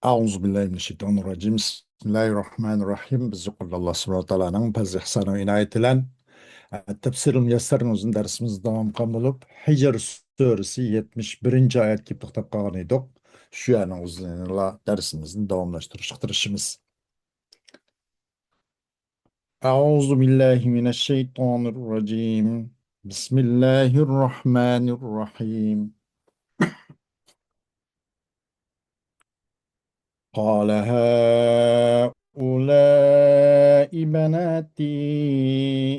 أعوذ بالله من الشيطان الرجيم بسم الله الرحمن الرحيم بزق Allah subhanahu wa ta'alaның fazl ihsanı ve inayeti ile tefsir müyesser uzun dersimiz devam kılınıp Hicr suresi 71. ayet gibi to'xtab qolgan edik. Shu yerning o'zida dersimizni davomlashtirishimiz. A'udhu billahi mineşşeytanirracim. Bismillahirrahmanirrahim. قال هؤلاء بناتي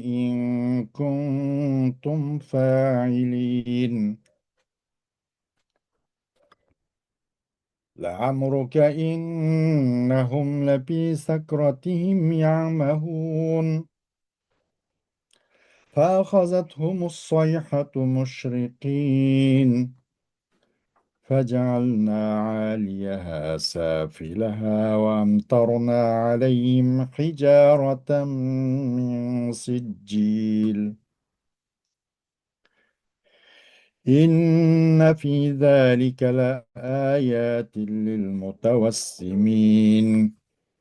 إن كنتم فاعلين لعمرك إنهم لفي سكرتهم يعمهون فأخذتهم الصيحة مشرقين فجعلنا عاليها سافلها وأمطرنا عليهم حجارة من سجيل إن في ذلك لآيات للمتوسمين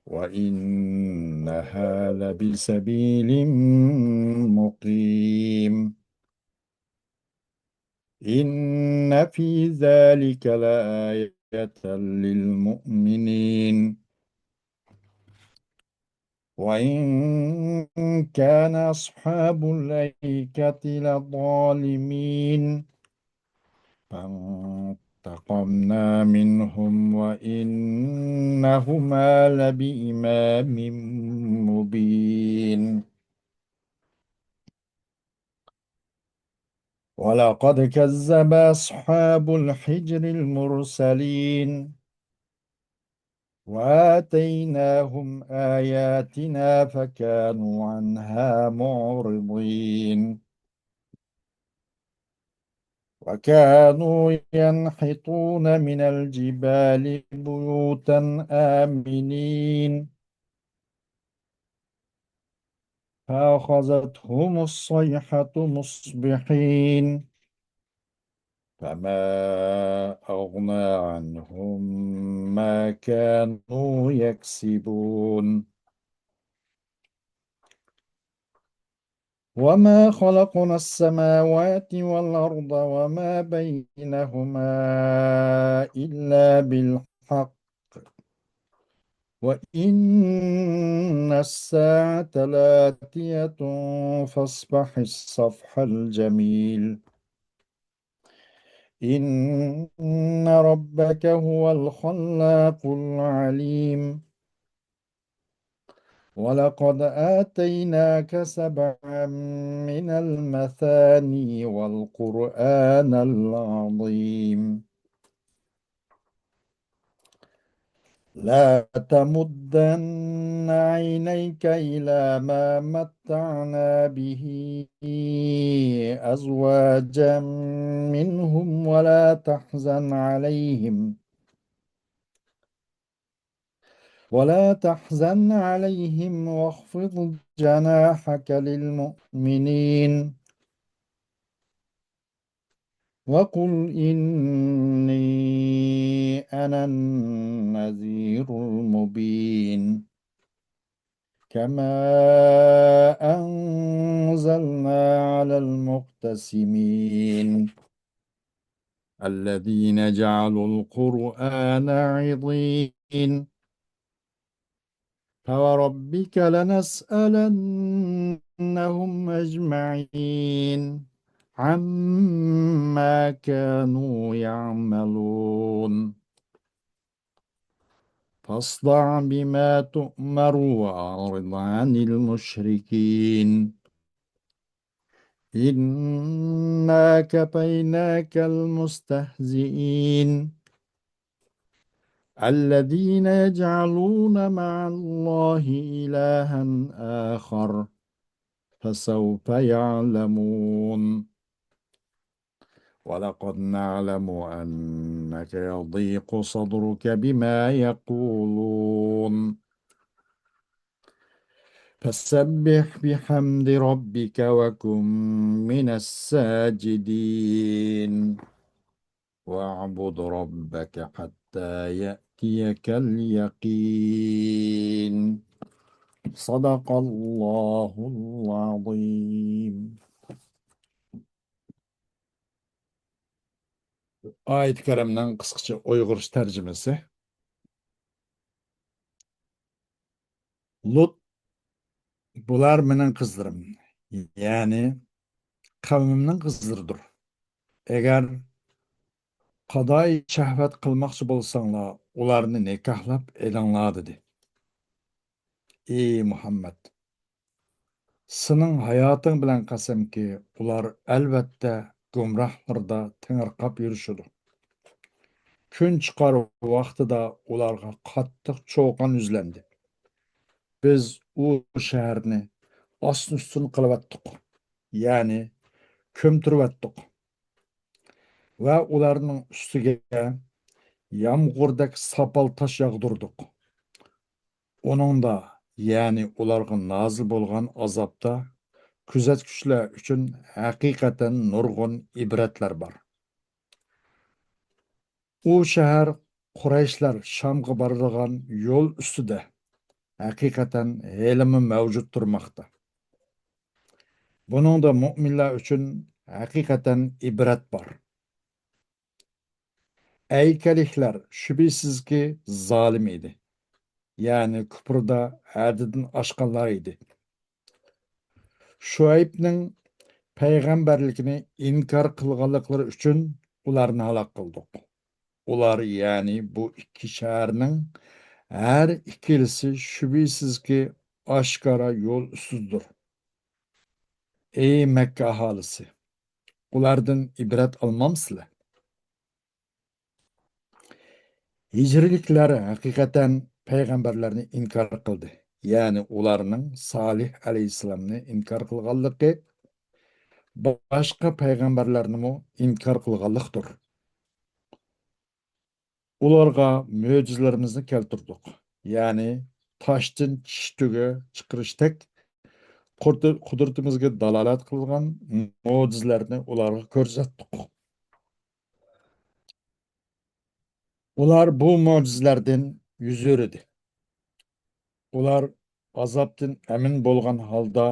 وإنها لبسبيل مقيم إن في ذلك لآية للمؤمنين وإن كان أصحاب الأيكة لظالمين فانتقمنا منهم وإنهما لبإمام مبين ولقد كذب أصحاب الحجر المرسلين وآتيناهم آياتنا فكانوا عنها معرضين وكانوا ينحتون من الجبال بيوتا آمنين فأخذتهم الصيحة مصبحين فما أغنى عنهم ما كانوا يكسبون وما خلقنا السماوات والأرض وما بينهما إلا بالحق وإن الساعة لاتية فاصفح الصفح الجميل إن ربك هو الخلاق العليم ولقد آتيناك سبعا من المثاني والقرآن العظيم لا تمدن عينيك إلى ما متعنا به أزواجا منهم ولا تحزن عليهم واخفض جناحك للمؤمنين وقل إني أنا النذير المبين كما أنزلنا على المقتسمين الذين جعلوا القرآن عضين فوربك لنسألنهم أجمعين عما كانوا يعملون فاصدع بما تؤمر وأعرض عن المشركين إنا كفيناك المستهزئين الذين يجعلون مع الله إلها آخر فسوف يعلمون ولقد نعلم أنك يضيق صدرك بما يقولون فسبح بحمد ربك وكن من الساجدين واعبد ربك حتى يأتيك اليقين صدق الله العظيم. Ayet-i Kerim'den kısaca Uygurca tercümesi. Lut, bular menin kızlarım. Yani kavmimnin kızlarıdır. Eğer qaday şəhvət qılmaqçı bolsаңlar, ularını nikahlab edіңlar dedi. Ey Muhammed, senin hayatın bilen qasamki, ular əlbəttə gumrahlarda tыңırqab yürüşüdü. Gün çıxar vaxtıda ularga qattıq çoğan üzləndi. Biz o şəhərni asın üstün qılıb atdıq. Yani kömtürüb atdıq. Və ularının üstüge yağmurdak sapal taş yağdırdık. Onun da yani ularga nazil bolgan azapta күзәткүчләр üçün həqiqətən nurgun ibretler var. O şəhər Qurayşlar Şamğa baradigan yol üstüdə həqiqətən helimi mövcud durmaqda. Bunun da müminlər üçün həqiqətən ibret var. Eykelikler şübhəsiz ki zalim idi. Yani küfürdə həddindən aşqanlar idi. Şuaybning payg'ambarligini inkor qilganliklari uchun ularni halok qildik. Ular yani bu ikki shaharning her ikkilisi shubhisizki oshkora yo'l ustidir. Ey Makka aholisi, ulardan ibrat olmamsizlar? Hijriliklar haqiqatan payg'ambarlarni inkor qildi. Yani ularning Salih alayhissalomni inkor qilganligi boshqa payg'ambarlarni inkor qilganlikdir. Ularga mo'jizalarimizni keltirdik. Yani taştın çiştüge çıkırıştek kudretimizge dalalat kılgan mo'jizalarni ularga ko'rsatdik. Ular bu mo'jizalardan yüz o'ridi. Ular azaptan emin bo'lgan holda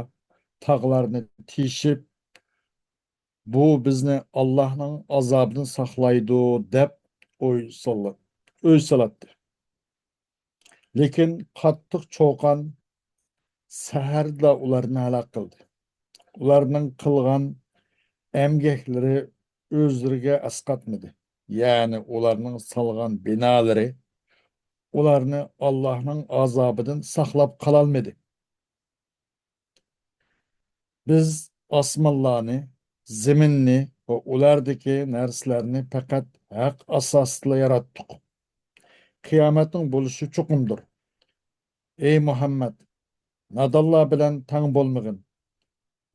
tog'larni teshib, bu bizni Allohning azobidan saqlaydi deb o'y solatdi. Lekin qattiq cho'qan saharda ularni halok qildi. Ularning qilgan emgekleri özlerine asqatmadı. Yani ularning salgan binaları ularni Allah'ın azabından saqlab qalalmadı. Biz osmonlarni, zeminni ve ulardaki narsalarni faqat haq asosida yaratdik. Qiyomatning bo'lishi chuqumdir. Ey Muhammed, nadallar bilan tang bo'lmagin.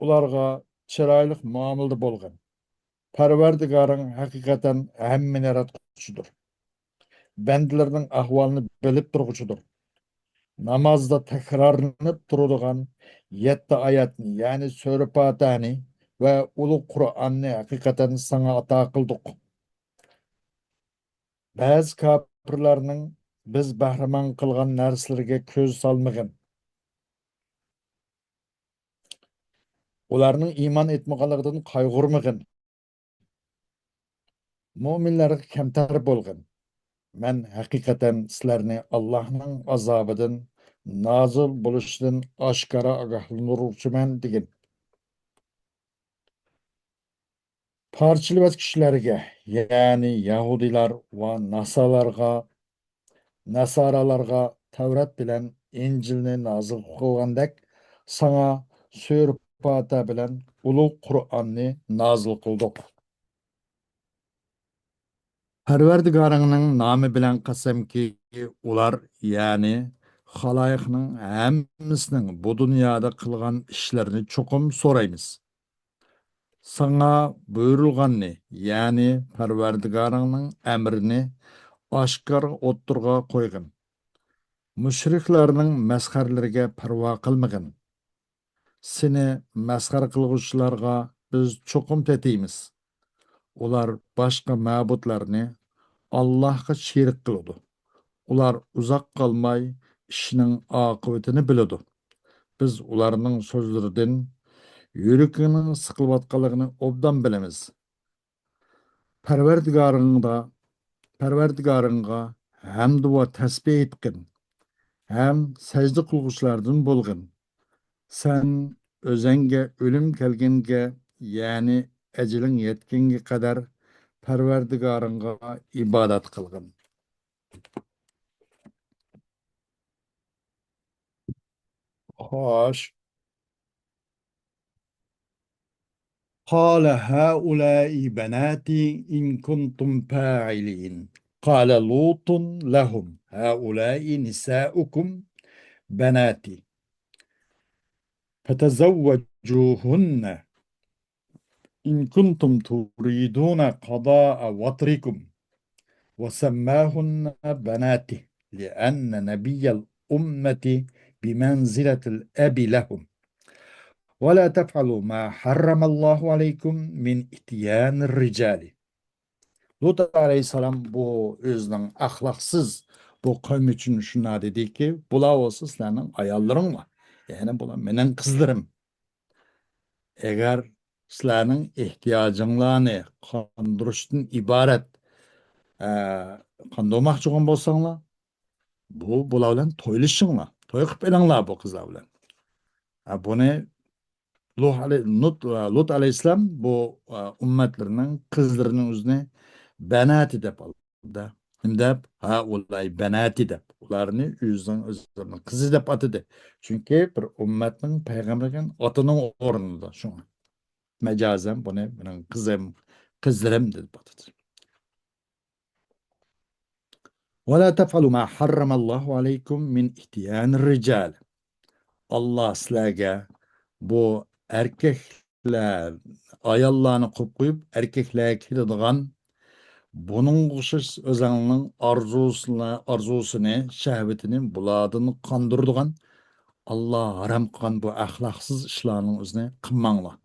Ularga chiroyli muomalada bo'lgin. Parvardigarın hakikaten hemmini yaratquchidir. Bendilerinin ahvalını bilip durguchudur. Namazda tekrarlanıp durulgan 7 ayetni yani Sure Fatihani ve Ulu Kur'an'ni hakikaten sana ata kıldık. Bazı kafirlerinin biz bahraman kılgan narsalarga köz salmagın. Ularning iman etmaganligidan qayg'urmagin. Mo'minlarga kamtar bo'lgin. Men hakikaten sizlarni Allah'ın azabıdan nazil buluşundan aşkara agahlanırıcıman degin. Parçılıvat kişilerge yani Yahudiler ve Nasaralarga Tevrat bilen İncilni nazil kılgandek sana Sure Fatiha bilen Ulu Kur'an'ni nazil kıldık. Parvardigarının namı bilen qasamki ular yani halayiqning hammasining bu dünyada qilgan ishlarini çoqum so'raymiz. Sana buyurilganni yani Parvardigarının emrini oshkor o'ttirga qo'ygin. Mushriklarning masxarlariga parvo qilmagin. Seni masxar qilguvchilarga biz cho'qim tetiymiz. Ular boshqa ma'budlarni Allah'a şerik kıldı. Ular uzoq qolmay ishning oqibatini biladi. Biz ularning so'zlaridan yuragining siqilayotganligini obdan bilamiz. Parvardigoringda, Parvardigoringga hamd va tasbih etgin, ham sajda qilg'uvchilardan bo'lgin. Sen o'zingga o'lim kelganga, ya'ni ajiling yetganga qadar Parvardigoringga ibodat qilgin. Xo'sh, قال هؤلاء بناتي إن كنتم فاعلين قال لوط لهم هؤلاء نساؤكم بناتي فتزوجوهن إن كنتم تريدون قضاء وطركم وسماهن بناته لأن نبي الأمة بمنزلة الأب لهم ولا تفعلوا ما حرم الله عليكم من إتيان الرجال. Lut aleyhisselam bu özünün ahlaksız bu kavim için şuna dedi ki, bula olsa sizlerin ayallarım var. Yani bula menen kızlarım. Eğer sizlerin ihtiyacınlarını kandırıştan ibaret kandırmak çoğun bolsanlar, bula bilen toylışınlar. Toy kıp edenler bu kızlar bilen. Bunu Lut aleyhisselam bu ümmetlerinin kızlarının üzerine benati dep aldı. Hem dep ha ulay benati dep. Ularını özlerinin kızı dep atıdı. Çünkü bir ümmetin peygamberin atının ornunda şu an. Mecazen bunu benim kızlarım dep atıdı. ولا تفعلوا ما حرم الله عليكم من إتيان الرجال. Allah sizlarga bu erkekler ayollarni qo'yib qo'yib erkeklarga keladigan buning o'xshash o'zingning orzusini shahvatini bulardan qondiradigan Alloh harom qilgan bu axloqsiz ishlarning o'zini qilmanglar.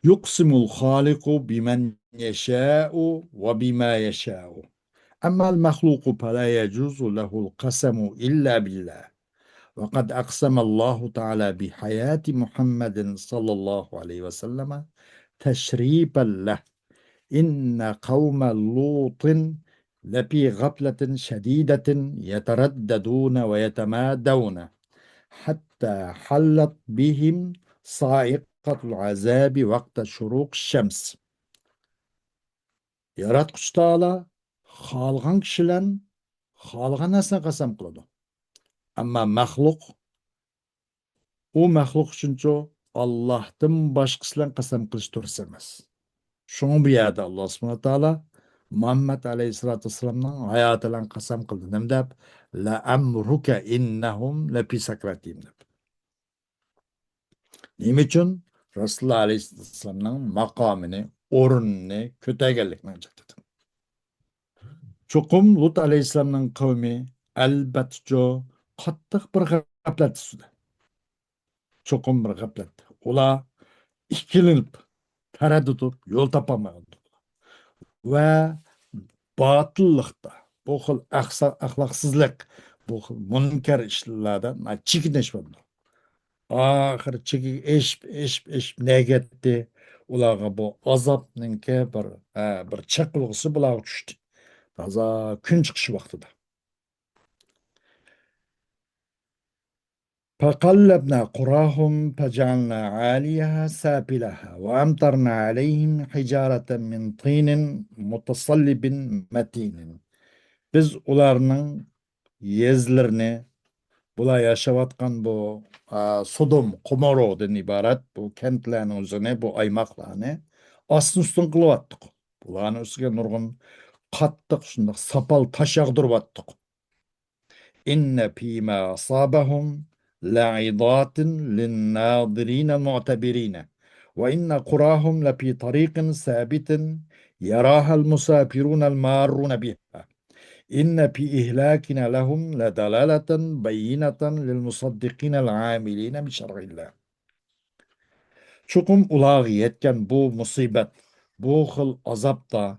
Yuqsimul xaliqu biman yasha'u va bima yasha'u. Amma al-makhluqu fala yajuzu lahu al-qasamu illa billah. وقد أقسم الله تعالى بحياة محمد صلى الله عليه وسلم تشريفا له إن قوم لوط لفي غفلة شديدة يترددون ويتمادون حتى حلت بهم صاعقة العذاب وقت شروق الشمس. Yaratqush Taala xalqan kishilar xalqan narsa qasam qiladi. Ammo u maxluq uchuncha Allohdan boshqasidan qasam qilish to'g'ri emas. Shuni bu yerda Alloh subhanahu taolo Muhammad alayhisolatu vassalamning hayoti bilan qasam qildi. Nima deb? La amruka innahum la fi sakratihim deb. Nima uchun? Rasululloh alayhisolamning maqomini, o'rnini ko'targanlikni aytadi. Cho'qim Lut alayhisolamning qavmi albatta qattiq bir g'aflat ustida. Cho'qim bir g'aflat. Ular ikkilenip, tereddüt edip yol tapamadı. Ve batıllıkta, bu xil ahlaksızlık, bu xil münker işlerden çekiniş oldu. Ahir eşip ne gitti? Ulağa bu azapnınki bir çakılgısı bulağa düştü. Taza gün çıkışı vaxtıda. فقلبنا قراهم فجعلنا عاليها سافلها وأمطرنا عليهم حجارة من طين متصلب متين. Biz ularning yezlerini bular yaşavatkan bu Sodom, Gomorra'dan ibaret bu kentlerin üzerine bu aymaklarını astın üstün kılıvattık. Buların üstüne nurgun kattık şunda sapal taş yağdırıvattık. İnne fîmâ asâbahum la'idâtin linnâzirîne mu'tebirîne ve inne kurâhum lefî tarîkin sâbitin yarâhel musâfirûnel mârûne biha. İnne fi ihlâkine lehum ledalâleten beyineten lil musaddiqînel âmilîne bi şer'illah. Çuqum ulağı yetken bu musibet, bu xil azapta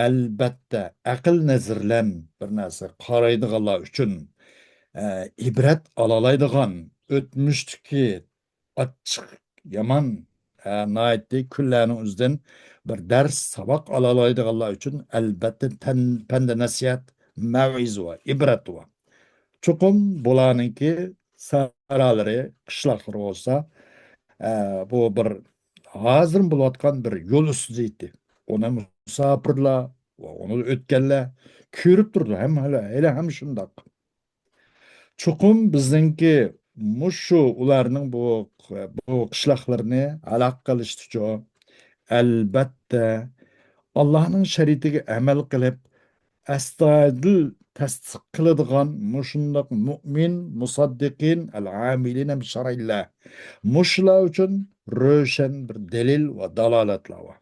albatta aql nazarlan bir narsa qaraydiganlar uchun ibrat olalaydigan o'tmishdiki achchiq yomon noitli kunlarning o'zidan bir dars saboq olalaydiganlar uchun albatta panda nasihat maviz va ibrat va chuqum bularninki saralari qishloqlari bo'lsa bu bir hozir bo'layotgan bir yo'l ustida ona musofirlar va onu o'tganlar ko'rib turdi ham shundoq chuqum bizningki mushu ularning bu qishloqlarini aloq qilish uchun albatta Allohning shariatiga amal qilib astoydil tasdiq qiladigan mushundoq mo'min musaddiqin al amilina bi shar'illah mushlar uchun ro'shan bir dalil va dalolatlar bor.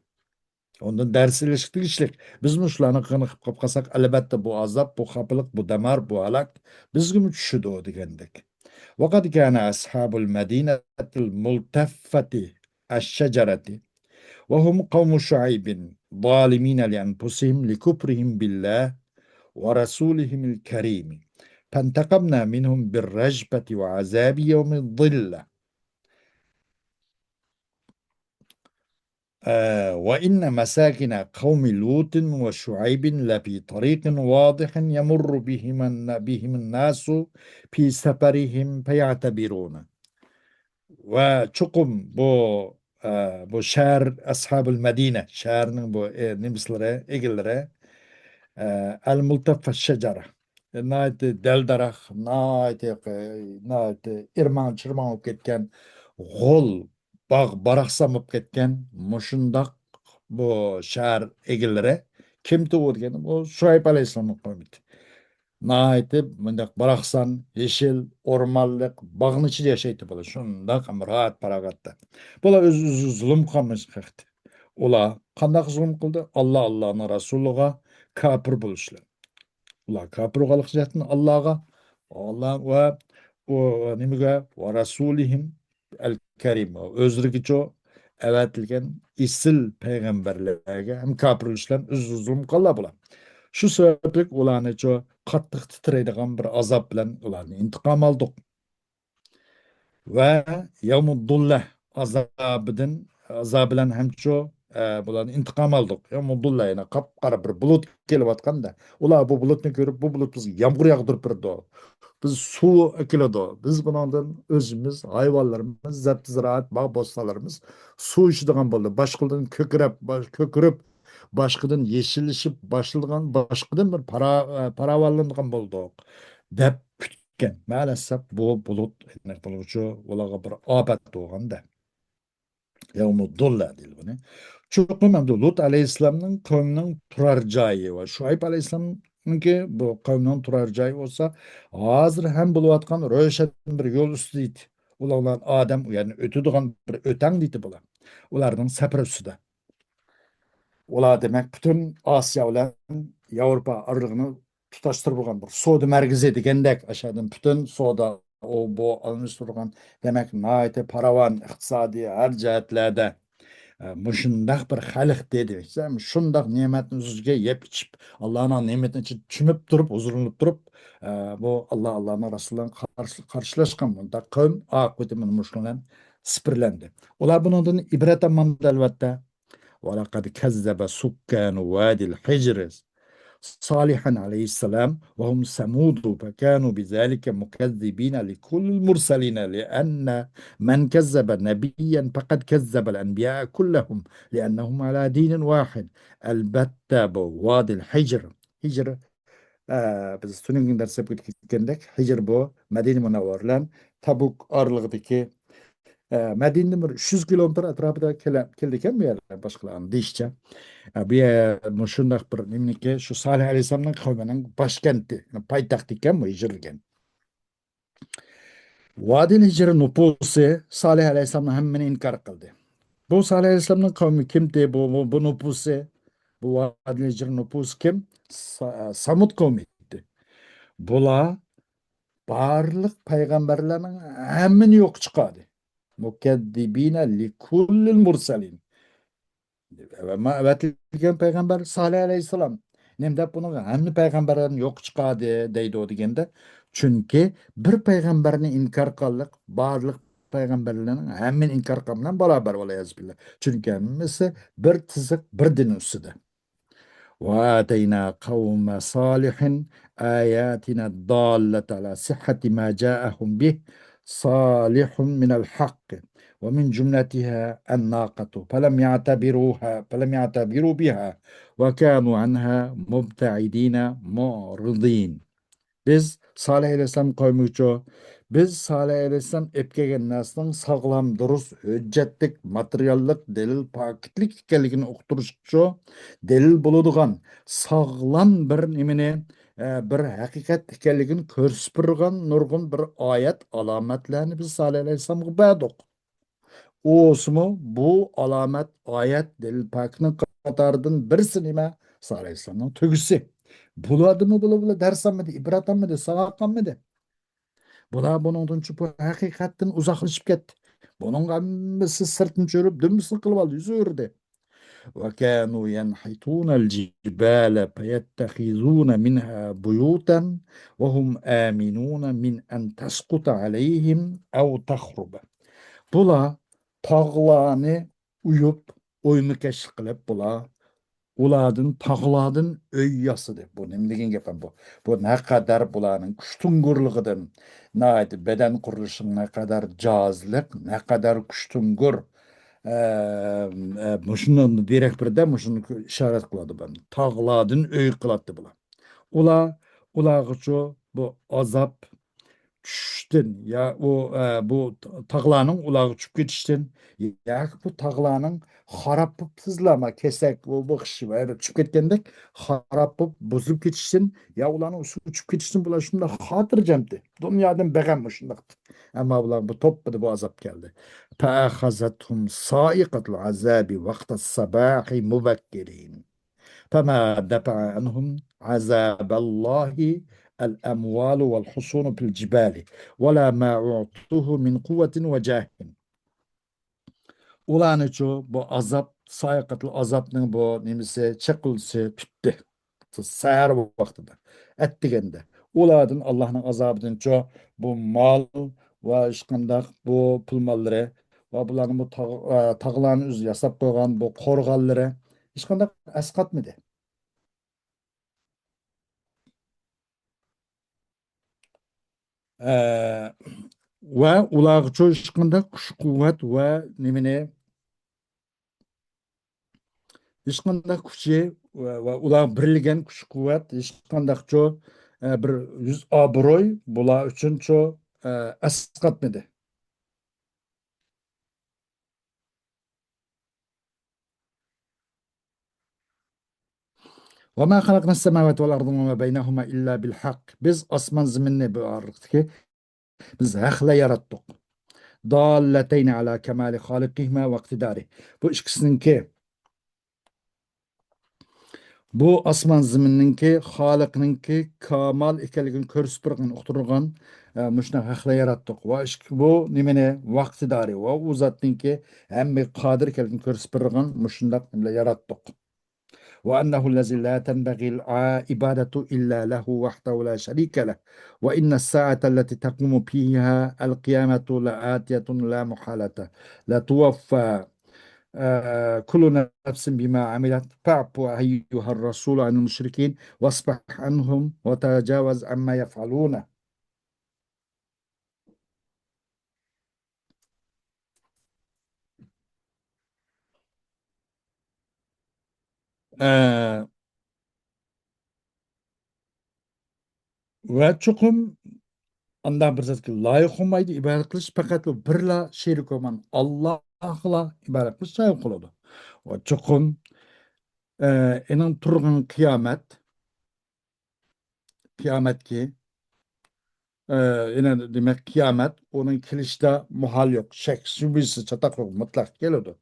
Ondan ders ilişkilik. Biz muşlarını qınıqıp qap qasak albatta bu azap, bu xapılık, bu damar, bu halak bizgü düşüdü o degendik. Vaqad kana ashabul medinatil multaffati aş-şecereti ve hum kavmu Şuaybin zalimina li anfusihim li kufrihim billah ve rasulihimil kerim. فانتقمنا منهم بالرجبة وعذاب يوم الظلة وإن مساكن قوم لوط وشعيب لفي طريق واضح يمر بهم الناس في سفرهم فيعتبرون وçuqum bu şehir ashabul Medine şehrinin bu nimslere egillere el multaffa şecere naiti deldarak naiti irman çırman olup ketken gol bağ baraksam olup ketken muşundak bu şehir egillere kim tuğur degan bu Şuayb Aleyhisselam'ın kavmiydi. Naiti mındak baraksan, yeşil, ormanlık, bağın içinde yaşaydı böyle. Şundak ama rahat paragatta. Bula öz zulüm kalmış kıhtı. Ola kandak zulüm kıldı? Allah'ın Resulullah'a kapır buluşlar. Ular kapır kalık zaten Allah'a. Allah ve o nimige ve Rasulihim el Kerim. Özrüki ço evetilgen isil peygamberlerge hem kapır buluşlar. Öz zulüm kalla bula. Şu sebeplik ularni ço qattiq titraydigan bir azob bilan ularni intiqom oldik va yavmudullah azob bilan ham shu bularni intiqom oldik. Yavmudullah yana qop qora bir bulut kelayotganda ular bu bulutni ko'rib bu bulut bizga yomg'ir yog'dirib turdi. Biz suv keladi. Biz bundan o'zimiz, hayvonlarimiz, zat ziroat, bog' bo'stonlarimiz suv ichadigan bo'ldi. Boshqadan ko'kirib boshqadan yeshillashib boshlagan boshqadan bir paravollangan bo'ldik deb kutgan ma'lasab bu bulut bo'luvchi ularga bir obat bo'lganda yavmuddulla deydi buni chuqur hamda Lut alayhissalomning qavmining turar joyi va Shuayb alayhissalomniki bu qavmning turar joyi bo'lsa hozir ham bo'layotgan ro'shan bir yo'l ustida ular odam ya'ni o'tadigan bir o'tang deydi bular ularning safar ustida ular demek bütün Asya ile Avrupa aralığını tutaştırılan bir soda merkezi degендek aşağıdan bütün soda o bu alınıştırılan demek naite paravan iktisadi her cihetlerde muşundak bir halik dedi. Şundak nimetin üzüge yep içip Allah'ın nimetini için çümüp durup huzurlanıp durup bu Allah'ın Resulü'nün karşılaşkan bunda kavim akıbetimin muşluğundan sıfırlandı. Olar bunun ibret amandı elbette. ولقد كذب سكان وادي الحجر صالحا عليه السلام وهم ثمود فكانوا بذلك مكذبين لكل المرسلين لأن من كذب نبيا فقد كذب الأنبياء كلهم لأنهم على دين واحد البتة وادي الحجر hicr biz tuning derse ketgandek hicr bu Medine Munavvarlan Tabuk aralığındaki Medine'nin bir 300 kilometr atrofida keldi ekan bu yerlar boshqalarni deyishcha. Bu yer shundoq bir nimniki shu Salih alayhissalomning qavmining boshkenti, poytaxti ekan bu hijrilgan. Vadil hijr nupusi Salih alayhissalomni hammani inkor qildi. Bu Salih alayhissalomning qavmi kimdi? Bu nupusi, bu Vadil hijr nupusi kim? Samud qavmi edi. Bular barliq payg'ambarlarning hammani yo'q chiqadi. Mukeddibine li kullil mursalin. Ama öğretilgen peygamber Salih Aleyhisselam. Nem de bunun hamma peygamberlerin yok çıkadı deydi o degende. Çünkü bir peygamberini inkar kıldık. Bazı peygamberlerin hemen inkar kılmadan beraber olayız bile. Çünkü hemmisi bir tızık bir din üstüde. وآتينا قوم صالح آياتنا الضالة على صحة ما جاءهم به صالح من الحق ومن جملتها الناقة فلم يعتبروا بها وكانوا عنها مبتعدين معرضين. Biz Salih Aleyhisselam koymuşçu. Biz Salih Aleyhisselam epkegen nasının sağlam, durus, hüccetlik, materyallik, delil, paketlik ekanligini uqtirishçu, delil bo'ladigan sağlam bir nimini, bir haqiqat ekanligini ko'rsatib turgan nurg'un bir oyat alomatlarni biz Salih Aleyhisselamga berdik. Osmu bu alamet ayet delil pakının katarından birisi nime? Salih Aleyhisselam'ın tügüsü. Buladı mı bula ders almadı, ibret almadı, savak almadı. Bula bunun için bu hakikatten uzaklaşıp gitti. Bunun gammisi sırtını çörüp dümdüz kılıp aldı, yüzü ördü. وكانوا ينحتون الجبال فيتخذون منها بيوتا وهم آمنون من أن تسقط عليهم أو تخرب. Bula tağlarını uyup oyunu keşif kılıp bula uladın tağladın öy yasıdı. Bu ne degen gepem bu. Bu ne kadar bulanın kuştungurluğudan naydı beden kuruluşun ne kadar cazlık ne kadar kuştungur muşunun direkt bir de muşunu işaret kıladı ben. Tağladın öy kılattı bula. Ula ulağıçı bu azap düştün ya bu tağlanın ulağı uçup ketiştin ya bu tağlanın harap bulup tızlama kesek bu bakışı var uçup ketgendek harap bulup bozulup ketiştin ya ulanın uçup ketiştin bular şunda hatırcamdı dünyadan beğenmiş şundaktı ama bular bu top bu azap geldi فأخذتهم صائقة العذاب وقت الصباح مبكرين فما دفع عنهم عذاب الله الأموال والحصون في الجبال ولا ما أعطوه من قوة وجاه. Ulanıcı bu azap, sayıkatlı azapның bu nemisi çekilse tüttü. Sayar bu vaxtıda. Ettigende. Uladın Allah'ın azabının ço bu mal ve işkandaq bu pul malları ve buların bu tağlarını üz yasap koygan bu korgalları işkandaq esqatmadı. Ee, ve ulag'chi ishqinda kuch-quvvat va nimani hech qanday kuchi va ular birlagan kuch-quvvat hech qandaqcho bir yuz obro'y bular uchuncho asqatmadi. وما خلقنا السماوات والأرض وما بينهما إلا بالحق. Biz osmon zaminni bu arqdagi biz haqla yaratdik. Dallatayni ala kamali xoliqihima va iqtidari. Bu ikkisiniki bu osmon zaminninki xoliqninki kamal ekanligini ko'rsatib turgan uqtirgan mushuna haqla yaratdik va bu nimani vaqtidori va u zotninki hamma qodir ekanligini ko'rsatib turgan mushundaq yaratdik وأنه الذي لا تنبغي العبادة إلا له وحده لا شريك له وإن الساعة التي تقوم فيها القيامة لآتية لا محالة لا توفى كل نفس بما عملت فاعف أيها الرسول عن المشركين واصفح عنهم وتجاوز عما يفعلون. Ee, ve çokum ondan bir zatki layık olmaydı ibadet kılış fakat o birla şerik olman Allah'la ibadet kılış layık kılıdı. O çokum inin turgun kıyamet ki yine demek kıyamet onun kilişte muhal yok şek şüphesiz çatak yok mutlak geliyordu.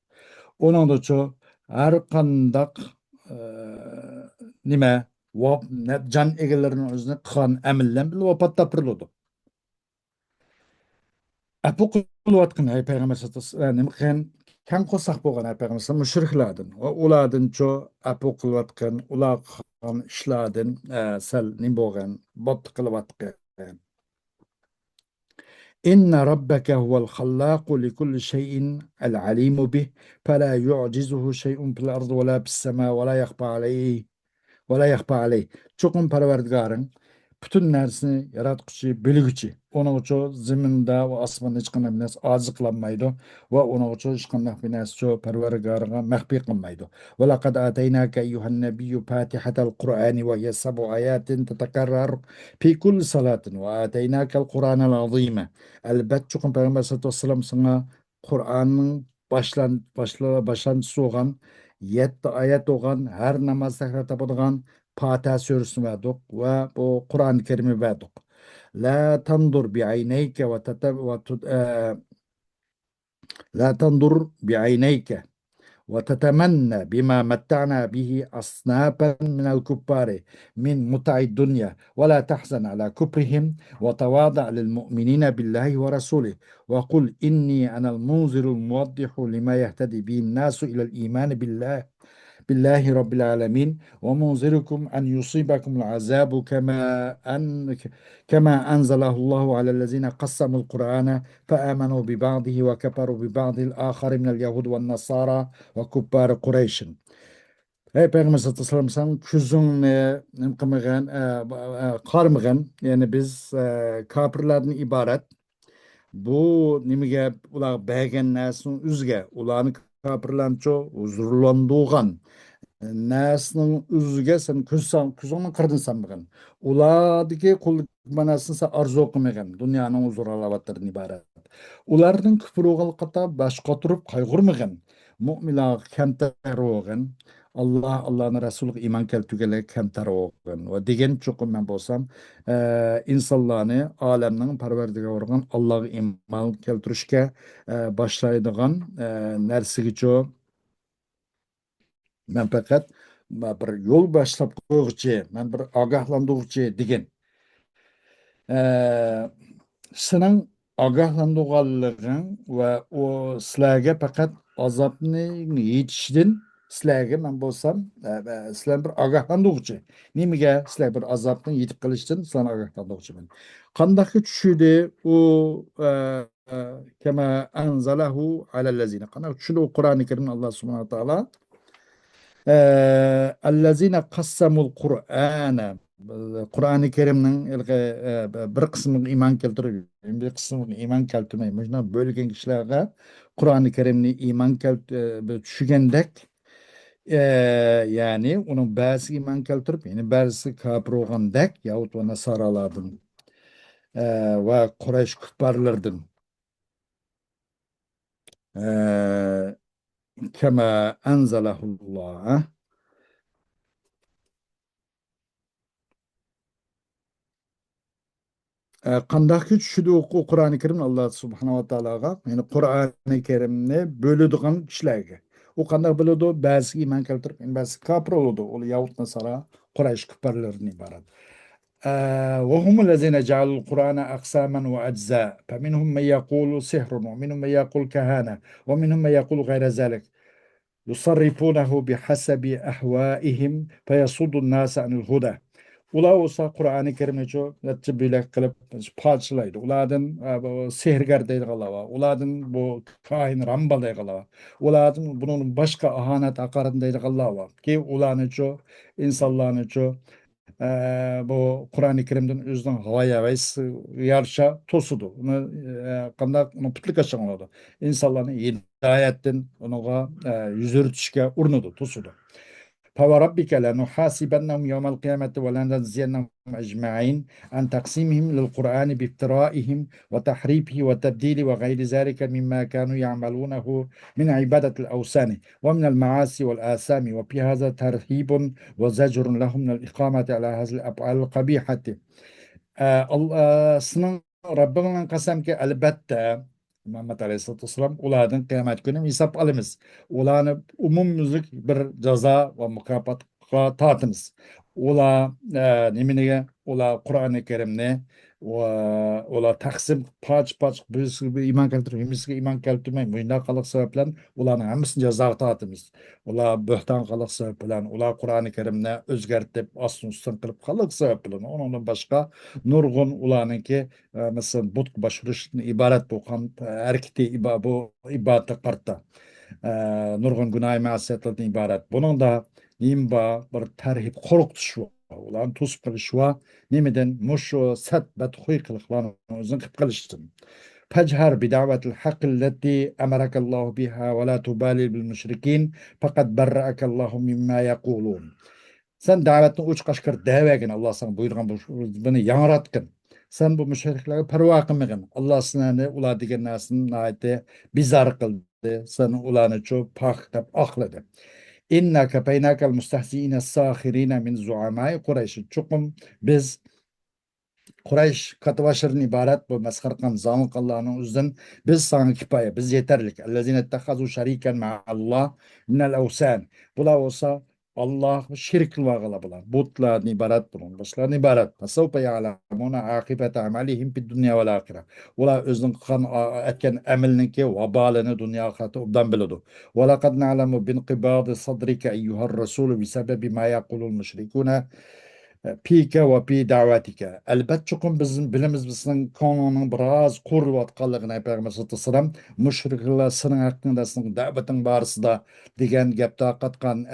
Onun da çoğu her kandak e, nime can egelerinin özüne kan emillen bile vapat tapırılıyordu. Bu kılıvatkın hay Peygamber sallallahu aleyhi ve sellem Kän qo'saq bo'lgan apagymyz müşriklerden. Ulardan ço apu kılyatgan, ular qılgan işlerden sel nim bolgan, bot kılyatgan. إن ربك هو الخلاق لكل شيء العليم به فلا يعجزه شيء في الأرض ولا في السماء ولا يخفى عليه. Çokum parvardigarın bütün narsani yaratquchi, bilguchi. Onun uchun zaminda va osmonda hech qanday bir narsa oziqlanmaydi va uning uchun hech qanday bir narsa shu parvardigoriga maxfiy qilmaydi. Va laqad ataynaka ayyuhan nabiyyu fatihatal qur'ani va hiya sab'u ayatin tatakarrar fi kulli salatin va ataynakal qur'anal azima. Albatta çokum payg'ambar sallallohu alayhi vasallam sana Qur'onning başlantısı olan 7 ayet olan her namaz takrar tapadigan Fatiha suresini verdik ve bu Kur'an-ı Kerim'i verdik. La tandur bi'ayneyke ve la tandur bi'ayneyke وتتمنى بما متعنا به أصنافا من الكفار من متع الدنيا ولا تحزن على كفرهم وتواضع للمؤمنين بالله ورسوله وقل إني أنا المنذر الموضح لما يهتدي به الناس إلى الإيمان بالله رب العالمين ومنذركم أن يصيبكم العذاب كما أنزله الله على الذين قسموا القرآن فآمنوا ببعضه وكفروا ببعض الآخر من اليهود والنصارى وكفار قريش. Peygamber sallallahu aleyhi ve sellem küzün nimkimigen, karmıgen, yani biz kapırlardan ibaret. Bu nimige ular beğen nesin üzge, ulanı kapırlan ço huzurlanduğun. Näsinin üzüge sen küzüňden kırdın sanmagyn. Uladaki kulluk manasyn sen arzu kılmagan. Dünýäniň huzur alabatlardan ibaret. Ulardan küfür ogalykda başga turup kaygurmagan. Mu'minler kemter bolgan. Allah'ın Resulü iman keltügele kemter bolgan. Ve degen çokum men bolsam, insanlarni alemniň parwerdigary Allah'a iman keltirişke başlaýdygan närsigi ço ben fakat bir yol başlap koyguchi, ben bir agahlandırıcı degen. Senin agahlandırganlığın ve o sizlerge fakat azapını yetişdin, sizlerge ben bolsam, sizler bir agahlandırıcı. Nimige sizler bir azapını yetip kılıştın, sana agahlandırıcı ben. Kandaki düşüdü o kema enzalahu alellezine. Kandaki düşüdü o Kur'an-ı Kerim'in Allah subhanahu wa ta'ala اَلَّذ۪ينَ قَسَّمُوا الْقُرْآنَ Kur'an-ı Kerim'nin bir kısmını iman keltiriyor, bir kısmını iman keltirmeyi. Mesela bölgen kişilerge Kur'an-ı Kerim'ni iman düşügendek yani onun bazı iman keltirip, yani bazı kafir olgandek yahut ve Nasaralardan ve Kureyş küffarlardan kema enzelahullah Qandaki düşüdü o Kur'an-ı Kerim Allah subhanahu wa ta'alaga, yani Kur'an-ı Kerimni bölüdügan kişilerge. O kandak bölüdü, bazı iman keltirip, bazı kafir oldu. O Yahut Nasara, Kureyş küffarlarından ibaret. وهم الذين جعلوا القرآن أقساما وأجزاء فمنهم من يقول سحر ومنهم من يقول كهانة ومنهم من يقول غير ذلك يصرفونه بحسب أهوائهم فيصد الناس عن الهدى. Ula olsa Kur'an-ı Kerim'i çok netçe bilek kılıp parçalaydı. Uladın sehirgar deydi galava. Uladın bu kahin rambal deydi galava. Uladın bunun başka ahanet akaran deydi galava. Ki ulanı çok, insanlarını çok bu Kur'an-ı Kerim'den özden havaya ve yarışa tosudu. Onu kandak onu putlik açan oldu. İnsanlarını hidayetten onu yüzürtüşke urnudu, tosudu. فوربك لنحاسبنهم يوم القيامة ولنجزينهم أجمعين عن تقسيمهم للقرآن بافترائهم وتحريفه وتبديله وغير ذلك مما كانوا يعملونه من عبادة الأوثان ومن المعاصي والآثام وفي هذا ترهيب وزجر لهم من الإقامة على هذه الأفعال القبيحة. Allah'ın Rabbinin kasem ki elbette Muhammed Aleyhisselatü Vesselam ulardan kıyamet günü hesap alımız. Ulanı umumumuzluk bir ceza ve mukafat tatımız. Ula nemine ula Kur'an-ı Kerim'ne va ular taqsim poch bizga iymon keltirib bizga iymon keltirmay bunaqalik sabab bilan ularning hammasini jazoga tortamiz. Ular bo'hton qiliq sabab bilan, ular Qur'oni Karimni o'zgartib ostin ustin qilib qiliq sabab bilan, undan boshqa nurg'un ularniki masalan but boshirishdan iborat bo'lgan harakati bu ibodatga qarta nurg'un gunoh ma'siyatlardan iborat. Buning da nimba bir tarhib qo'rqitish va ularni to'sib qilish va nimadan mushu sat badxuy qiliqlarni o'zini qilib qilishsin. فاجهر بدعوة الحق التي أمرك الله بها ولا تبالي بالمشركين فقد برأك الله مما يقولون. Sen davetini uç kaşkır devegin Allah sana buyurgan bunu yanratkın. Sen bu müşriklere perva kılmagın. Allah sana ula digen nasin naite bizar kıldı. Sen ulanı çok pak dep akladı. İnna kepeynâkel müstehziîne sâhirîne min zuamâi Kureyş. Çukum biz Kureyş katıvaşırın ibaret bu meskarkan zanlık Allah'ın üzden biz sana kipaye, biz yeterlik. Ellezine ettehazu şeriken ma'allah minel evsen. Bula olsa Allah şirk kılvağıla bular. Butlardan ibaret bulun. Başlardan ibaret. Fasavpe ya'lemuna akibete amelihim bid dünya vel ahire. Ula özün kan etken emelninki vabalini dünya akirete obdan bilidu. Ve lekad na'lemu bin qibadi sadrike eyyuhar resulü bisebebi ma yakulul müşrikune pike ve pi davetike. Elbet çokum bizim bilimiz bizning konunun biraz qurilayotganligini Peygamber sallallohu alayhi vasallam müşriklar sening haqqında sening da'vating barısida degan gapda qatqan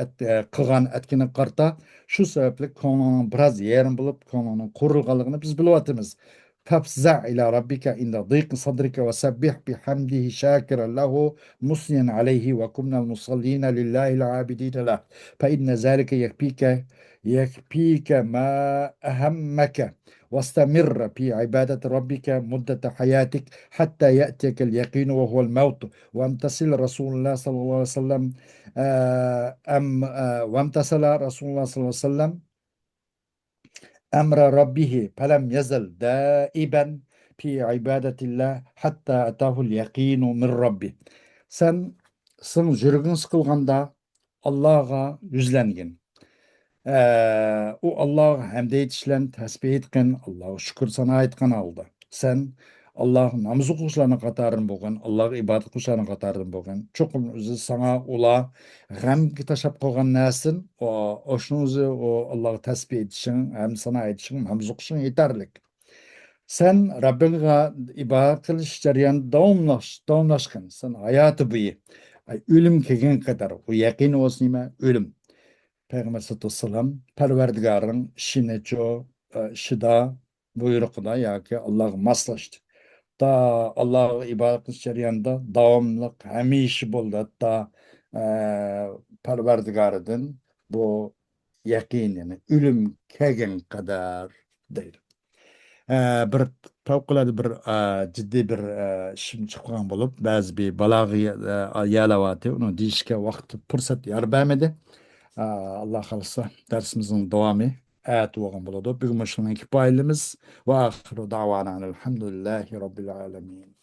qilgan etkini qarta shu sababli konunun biraz yerim bo'lib konunun qurilganligini biz bilyapmiz. فافزع إلى ربك إن ضيق صدرك وسبح بحمده شاكرا له مثنيا عليه وكن من المصلين لله العابدين له فإن ذلك يكفيك ما أهمك واستمر في عبادة ربك مدة حياتك حتى يأتيك اليقين وهو الموت وامتثل رسول الله صلى الله عليه وسلم وامتثل رسول الله صلى الله عليه وسلم أمر ربه فلم يزل دائبا في عبادة الله حتى أتاه اليقين من ربه. Sen жүрегің sıkılganda Allah'a yüzlengin. O Allah hamd etişlen tesbih etken, Allah'a şükür sana etken aldı. Sen Allah namazı kuşlarına katarın boğun, Allah'a ibadet kuşlarına katarın boğun. Çokum özü sana ola gam taşap koygan näsin, o şunu özü o Allah'a tesbih etişin, hem sana etişin, namazı kuşun yeterlik. Sen Rabbinga ibadet kılış jarayan davamlaşkın. Sen hayatı buyu. Ölüm kegen kadar, o yakin olsun ima ölüm. Peygamber sallallahu aleyhi ve sellem Perverdigar'ın şineço şida buyruğuna ya ki Allah maslaştı. Da Allah ibadet şeriyanda davamlılık hemişe buldu. Hatta Perverdigar'ın bu yakinini ölüm kegen kadar değil. Bir favqulodda bir jiddiy bir ishim chiqqan bo'lib ba'zi bir balag'iy yalavati uni deyishga vaqt fursat yor bermadi. Alloh xohlasa darsimizning davomi ayat bo'lgan bo'ladi. Bugun shuning kifoyalimiz va oxiru davana alhamdulillahi robbil alamin.